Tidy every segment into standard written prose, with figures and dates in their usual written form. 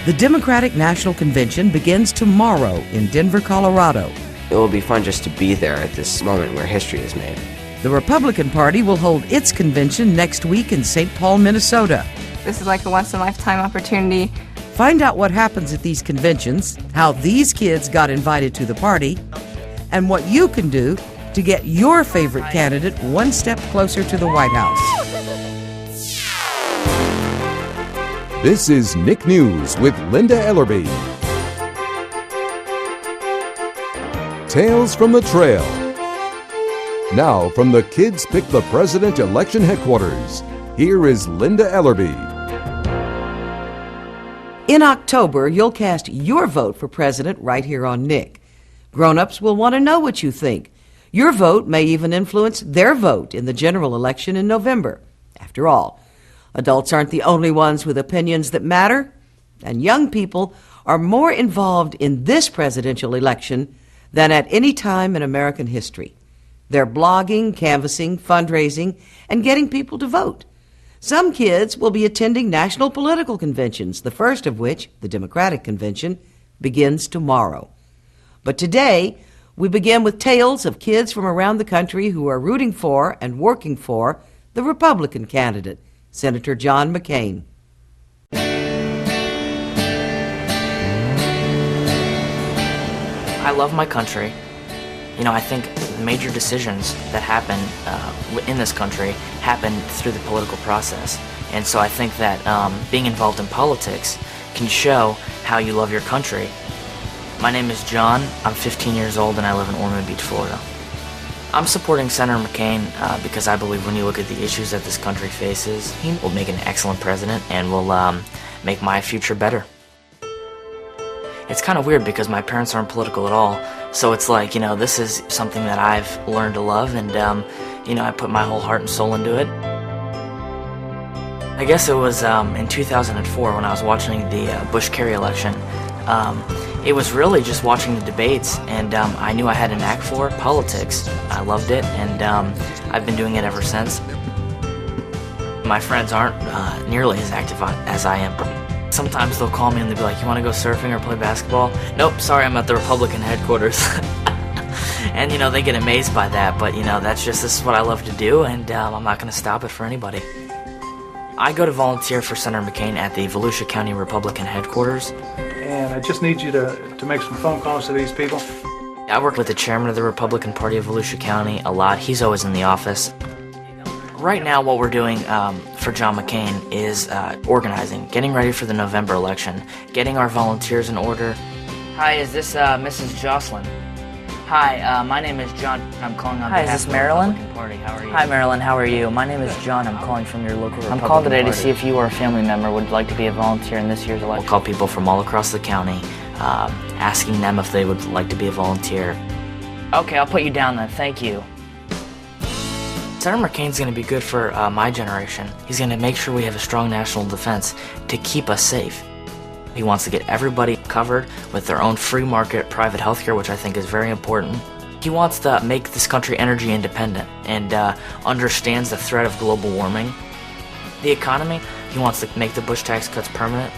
The Democratic National Convention begins tomorrow in Denver, Colorado. It will be fun just to be there at this moment where history is made. The Republican Party will hold its convention next week in St. Paul, Minnesota. This is like a once-in-a-lifetime opportunity. Find out what happens at these conventions, how these kids got invited to the party, and what you can do to get your favorite candidate one step closer to the White House. This is Nick News with Linda Ellerby. Tales from the Trail. Now from the Kids Pick the President election headquarters, here is Linda Ellerby. In October, you'll cast your vote for president right here on Nick. Grown-ups will want to know what you think. Your vote may even influence their vote in the general election in November. After all, adults aren't the only ones with opinions that matter, and young people are more involved in this presidential election than at any time in American history. They're blogging, canvassing, fundraising, and getting people to vote. Some kids will be attending national political conventions, the first of which, the Democratic Convention, begins tomorrow. But today, we begin with tales of kids from around the country who are rooting for and working for the Republican candidate, Senator John McCain. I love my country. I think major decisions that happen in this country happen through the political process. And so I think that being involved in politics can show how you love your country. My name is John. I'm 15 years old and I live in Ormond Beach, Florida. I'm supporting Senator McCain because I believe when you look at the issues that this country faces, he will make an excellent president and will make my future better. It's kind of weird because my parents aren't political at all, so it's like, this is something that I've learned to love, and, I put my whole heart and soul into it. I guess it was in 2004 when I was watching the Bush-Kerry election. It was really just watching the debates, and I knew I had a knack for politics. I loved it, and I've been doing it ever since. My friends aren't nearly as active as I am. Sometimes they'll call me and they'll be like, you want to go surfing or play basketball? Nope, sorry, I'm at the Republican headquarters. And, they get amazed by that, but, this is what I love to do, and I'm not going to stop it for anybody. I go to volunteer for Senator McCain at the Volusia County Republican headquarters. And I just need you to make some phone calls to these people. I work with the chairman of the Republican Party of Volusia County a lot. He's always in the office. Right now, what we're doing for John McCain is organizing, getting ready for the November election, getting our volunteers in order. Hi, is this Mrs. Jocelyn? Hi, my name is John. I'm calling on behalf of the Republican Party. How are you? Hi, Marilyn. How are you? My name is John. I'm calling from your local Republican Party. I'm calling today to see if you or a family member would like to be a volunteer in this year's election. We'll call people from all across the county, asking them if they would like to be a volunteer. Okay, I'll put you down then. Thank you. Senator McCain's going to be good for my generation. He's going to make sure we have a strong national defense to keep us safe. He wants to get everybody covered with their own free market private health care, which I think is very important. He wants to make this country energy independent and understands the threat of global warming. The economy, he wants to make the Bush tax cuts permanent.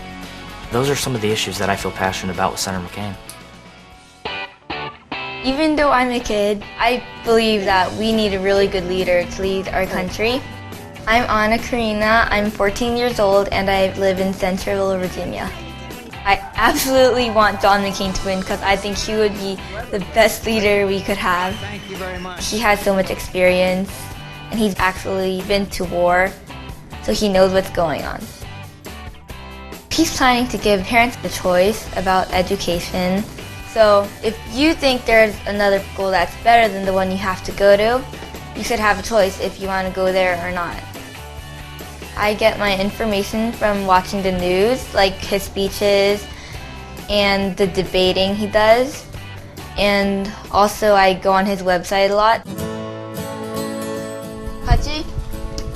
Those are some of the issues that I feel passionate about with Senator McCain. Even though I'm a kid, I believe that we need a really good leader to lead our country. I'm Anna Karina, I'm 14 years old, and I live in Centerville, Virginia. I absolutely want John McCain to win because I think he would be the best leader we could have. Thank you very much. He has so much experience, and he's actually been to war, so he knows what's going on. He's planning to give parents the choice about education. So if you think there's another school that's better than the one you have to go to, you should have a choice if you want to go there or not. I get my information from watching the news, like his speeches and the debating he does. And also I go on his website a lot. Hachi,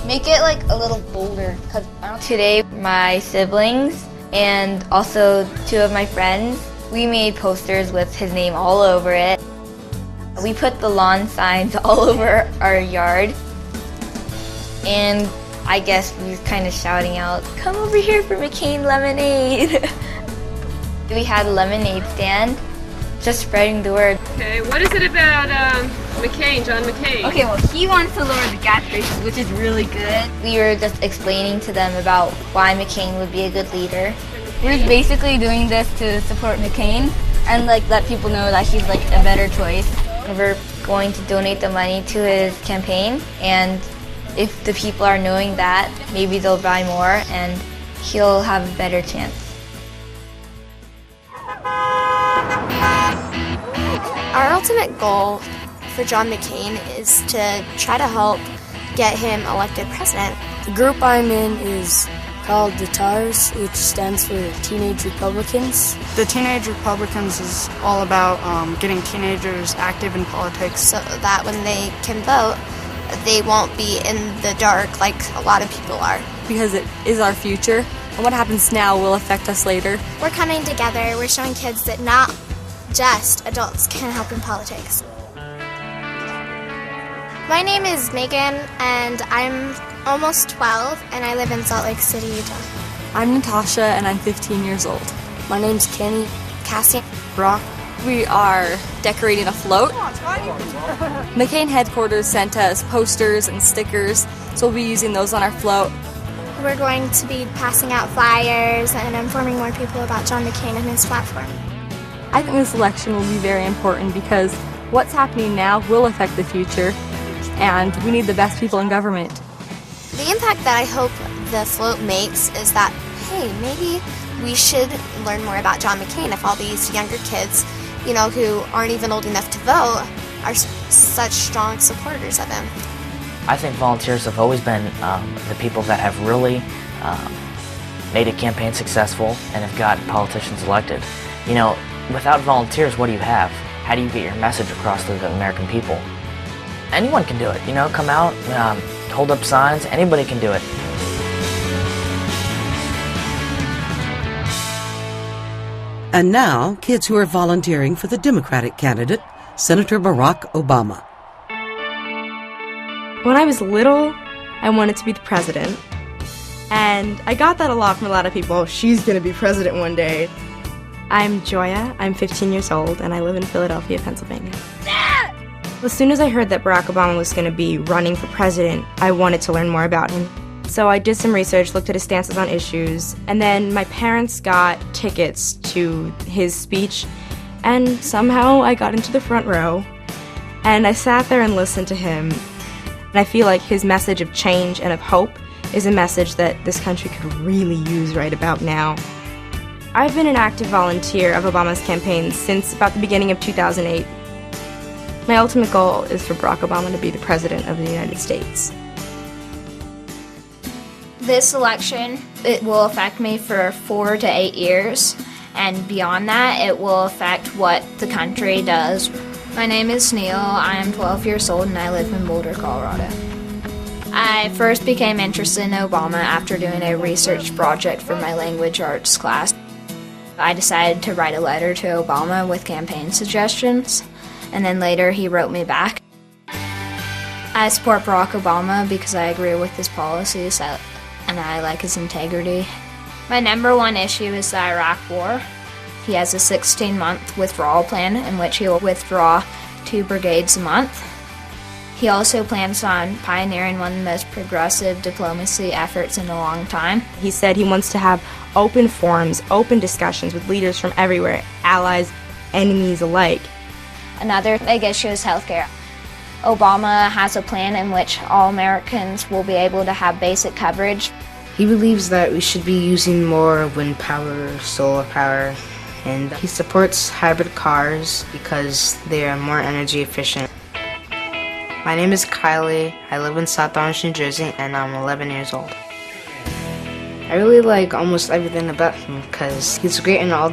make it like a little bolder. Cause today my siblings and also 2 of my friends, we made posters with his name all over it. We put the lawn signs all over our yard. And I guess we were kind of shouting out, "Come over here for McCain lemonade." We had a lemonade stand, just spreading the word. Okay, what is it about McCain, John McCain? Okay, well, he wants to lower the gas prices, which is really good. We were just explaining to them about why McCain would be a good leader. We're basically doing this to support McCain and let people know that he's a better choice. We're going to donate the money to his campaign, and if the people are knowing that, maybe they'll buy more and he'll have a better chance. Our ultimate goal for John McCain is to try to help get him elected president. The group I'm in is called the TARS, which stands for Teenage Republicans. The Teenage Republicans is all about getting teenagers active in politics. So that when they can vote, they won't be in the dark like a lot of people are. Because it is our future, and what happens now will affect us later. We're coming together, we're showing kids that not just adults can help in politics. My name is Megan, and I'm almost 12, and I live in Salt Lake City, Utah. I'm Natasha, and I'm 15 years old. My name's Kenny. Cassie. Brock. We are decorating a float. McCain headquarters sent us posters and stickers, so we'll be using those on our float. We're going to be passing out flyers and informing more people about John McCain and his platform. I think this election will be very important because what's happening now will affect the future, and we need the best people in government. The impact that I hope the float makes is that, hey, maybe we should learn more about John McCain if all these younger kids, who aren't even old enough to vote, are such strong supporters of him. I think volunteers have always been the people that have really made a campaign successful and have got politicians elected. Without volunteers, what do you have? How do you get your message across to the American people? Anyone can do it, come out, hold up signs, anybody can do it. And now, kids who are volunteering for the Democratic candidate, Senator Barack Obama. When I was little, I wanted to be the president. And I got that a lot from a lot of people. She's going to be president one day. I'm Joya, I'm 15 years old, and I live in Philadelphia, Pennsylvania. As soon as I heard that Barack Obama was going to be running for president, I wanted to learn more about him. So I did some research, looked at his stances on issues, and then my parents got tickets to his speech, and somehow I got into the front row, and I sat there and listened to him. And I feel like his message of change and of hope is a message that this country could really use right about now. I've been an active volunteer of Obama's campaign since about the beginning of 2008. My ultimate goal is for Barack Obama to be the President of the United States. This election, it will affect me for 4 to 8 years, and beyond that, it will affect what the country does. My name is Neil, I am 12 years old, and I live in Boulder, Colorado. I first became interested in Obama after doing a research project for my language arts class. I decided to write a letter to Obama with campaign suggestions, and then later he wrote me back. I support Barack Obama because I agree with his policies and I like his integrity. My number one issue is the Iraq War. He has a 16-month withdrawal plan in which he will withdraw 2 brigades a month. He also plans on pioneering one of the most progressive diplomacy efforts in a long time. He said he wants to have open forums, open discussions with leaders from everywhere, allies, enemies alike. Another big issue is healthcare. Obama has a plan in which all Americans will be able to have basic coverage. He believes that we should be using more wind power, solar power, and he supports hybrid cars because they are more energy efficient. My name is Kylie, I live in South Orange, New Jersey, and I'm 11 years old. I really like almost everything about him because he's great in all the